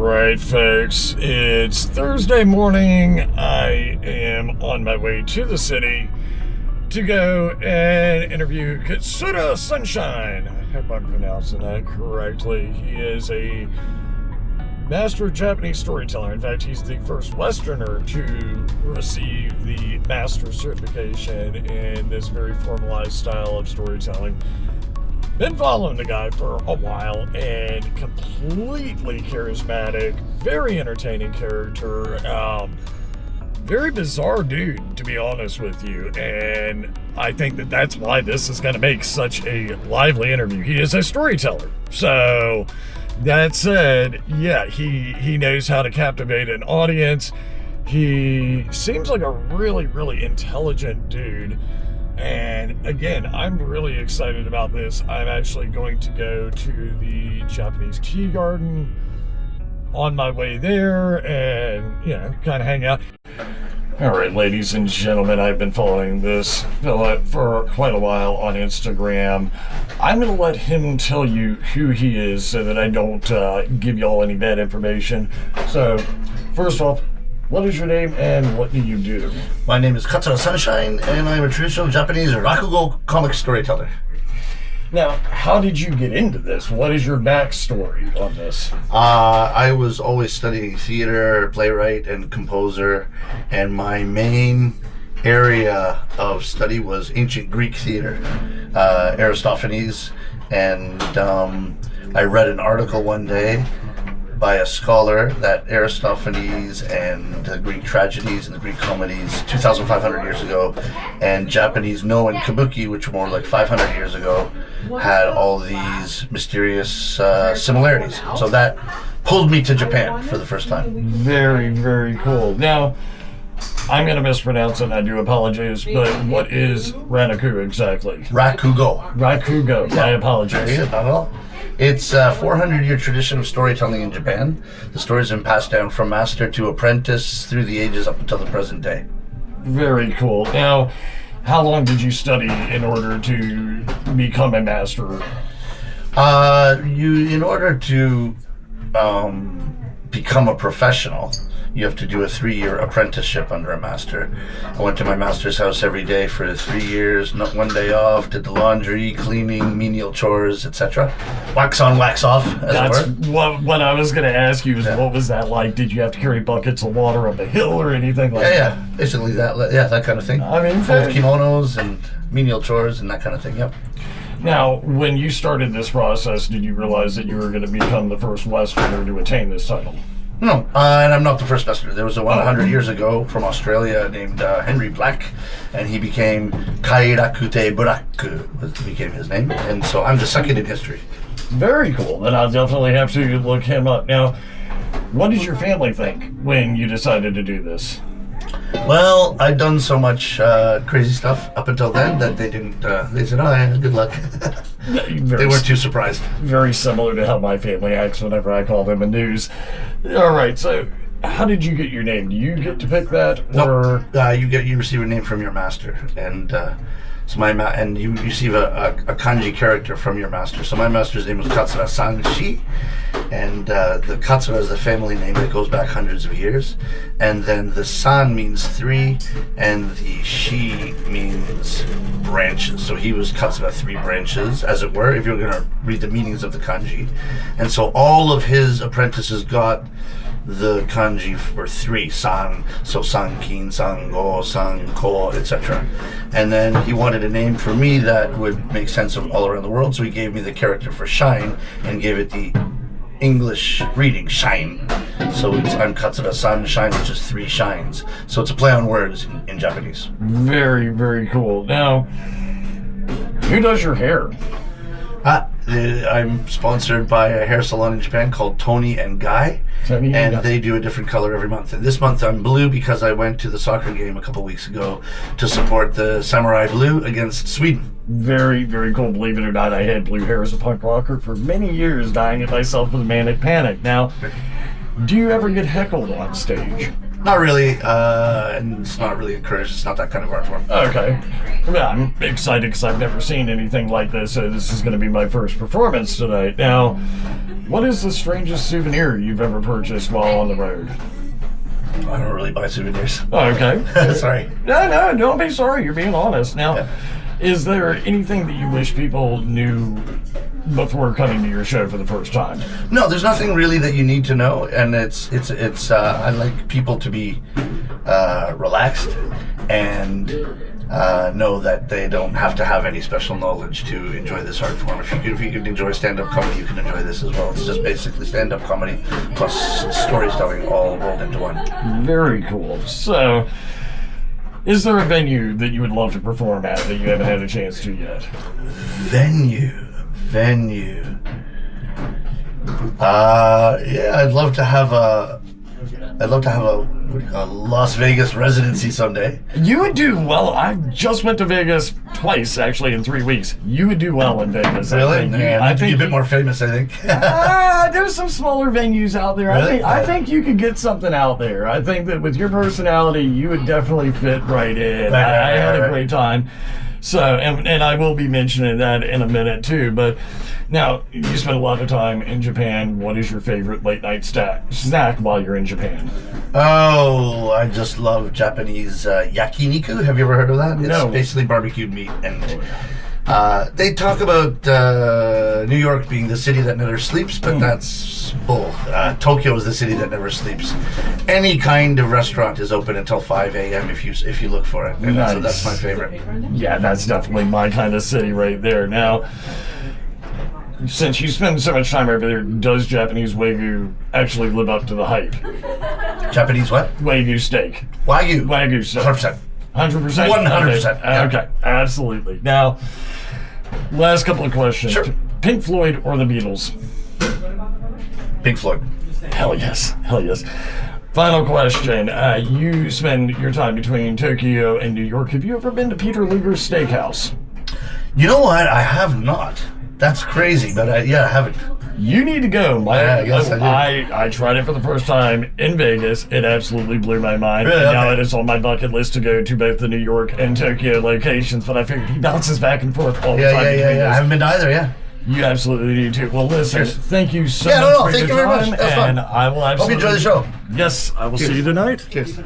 Alright, folks, it's Thursday morning. I am on my way to the city to go and interview Katsura Sunshine. I hope I'm pronouncing that correctly. He is a master Japanese storyteller. In fact, he's the first Westerner to receive the master certification in this very formalized style of storytelling. Been following the guy for a while, and completely charismatic, very entertaining character, very bizarre dude, to be honest with you, and I think that that's why this is going to make such a lively interview. He is a storyteller, so that said, yeah, he knows how to captivate an audience. He seems like a really, really intelligent dude. And again, I'm really excited about this. I'm actually going to go to the Japanese tea garden on my way there and, kind of hang out. All right, ladies and gentlemen, I've been following this fella for quite a while on Instagram. I'm going to let him tell you who he is so that I don't give y'all any bad information. So, first off, what is your name and what do you do? My name is Katsura Sunshine, and I'm a traditional Japanese rakugo comic storyteller. Now, how did you get into this? What is your backstory on this? I was always studying theater, playwright, and composer, and my main area of study was ancient Greek theater, Aristophanes, and I read an article one day by a scholar that Aristophanes and the Greek tragedies and the Greek comedies 2,500 years ago, and Japanese No and Kabuki, which were more like 500 years ago, had all these mysterious similarities. So that pulled me to Japan for the first time. Very, very cool. Now, I'm going to mispronounce it, and I do apologize, but what is Ranaku exactly? Rakugo. Rakugo. Yeah. I apologize. Not at all. It's a 400-year tradition of storytelling in Japan. The stories have been passed down from master to apprentice through the ages up until the present day. Very cool. Now, how long did you study in order to become a master? In order to become a professional, you have to do a 3-year apprenticeship under a master. I went to my master's house every day for 3 years, not one day off, did the laundry, cleaning, menial chores, etc. Wax on, wax off, as it were. What I was going to ask you is, What was that like? Did you have to carry buckets of water up a hill or anything like that? Yeah, basically that kind of thing. I mean, fold kimonos and menial chores and that kind of thing, yep. Now, when you started this process, did you realize that you were going to become the first Westerner to attain this title? No, and I'm not the first Westerner. There was one 100 years ago from Australia named Henry Black, and he became Kairakute Buraku, became his name, and so I'm the second in history. Very cool. Then I'll definitely have to look him up. Now, what did your family think when you decided to do this? Well, I'd done so much crazy stuff up until then that they didn't. They said, "Oh, yeah, good luck." They weren't too surprised. Very similar to how my family acts whenever I call them a news. All right, so how did you get your name? Do you get to pick that, or you receive a name from your master, and and you receive a kanji character from your master. So my master's name was Katsura Sunshine, and the Katsura is the family name that goes back hundreds of years, and then the San means 3, and the Shi means branches. So he was Katsura 3 branches, as it were, if you're going to read the meanings of the kanji. And so all of his apprentices got the kanji for 3, san, so sankin, sango, sanko, etc. And then he wanted a name for me that would make sense of all around the world, so he gave me the character for shine and gave it the English reading, shine. So I'm Katsura Sunshine, which is 3 shines. So it's a play on words in Japanese. Very, very cool. Now, who does your hair? I'm sponsored by a hair salon in Japan called Tony and Guy, and they do a different color every month. And this month I'm blue because I went to the soccer game a couple weeks ago to support the Samurai Blue against Sweden. Very, very cool. Believe it or not, I had blue hair as a punk rocker for many years, dying it myself with a manic panic. Now, do you ever get heckled on stage? Not really, and it's not really encouraged. It's not that kind of art form. Okay. Yeah, I'm excited because I've never seen anything like this, so this is going to be my first performance tonight. Now, what is the strangest souvenir you've ever purchased while on the road? I don't really buy souvenirs. Oh, okay. Sorry. No, don't be sorry. You're being honest. Now, Yeah. is there anything that you wish people knew before coming to your show for the first time? No, there's nothing really that you need to know, and it's. I like people to be relaxed and know that they don't have to have any special knowledge to enjoy this art form. If you can enjoy stand-up comedy, you can enjoy this as well. It's just basically stand-up comedy plus storytelling all rolled into one. Very cool. So, is there a venue that you would love to perform at that you haven't had a chance to yet? Venue. Yeah, I'd love to have a Las Vegas residency someday. You would do well. I just went to Vegas twice, actually, in 3 weeks. You would do well in Vegas. Really? I think you a bit more famous, I think. There's some smaller venues out there. Really? I think you could get something out there. I think that with your personality, you would definitely fit right in. I had a great time. So, and I will be mentioning that in a minute too. But now, you spend a lot of time in Japan. What is your favorite late night snack while you're in Japan? Oh, I just love Japanese yakiniku. Have you ever heard of that? No. It's basically barbecued meat. And they talk about New York being the city that never sleeps, but that's bull. Tokyo is the city that never sleeps. Any kind of restaurant is open until 5 a.m. if you look for it. And Nice. so that's my favorite. Yeah, that's definitely my kind of city right there. Now, since you spend so much time over there, does Japanese Wagyu actually live up to the hype? Japanese what? Wagyu steak. Wagyu. Wagyu steak. 100%. 100%? 100%, yeah. Okay, absolutely. Now, last couple of questions. Sure. Pink Floyd or the Beatles? Pink Floyd. Hell yes. Final question. You spend your time between Tokyo and New York. Have you ever been to Peter Luger's Steakhouse? You know what? I have not. That's crazy, but I haven't. You need to go. I guess I I tried it for the first time in Vegas. It absolutely blew my mind. Really? And now Okay. it is on my bucket list to go to both the New York and Tokyo locations. But I figured he bounces back and forth all the time. between I those. haven't been to either, yeah. You absolutely need to. Well, listen, Cheers. thank you so Yeah, much for thank your you very time. much. That was fun. And I will Hope you absolutely enjoy the show. Yes, I will see you tonight. Cheers.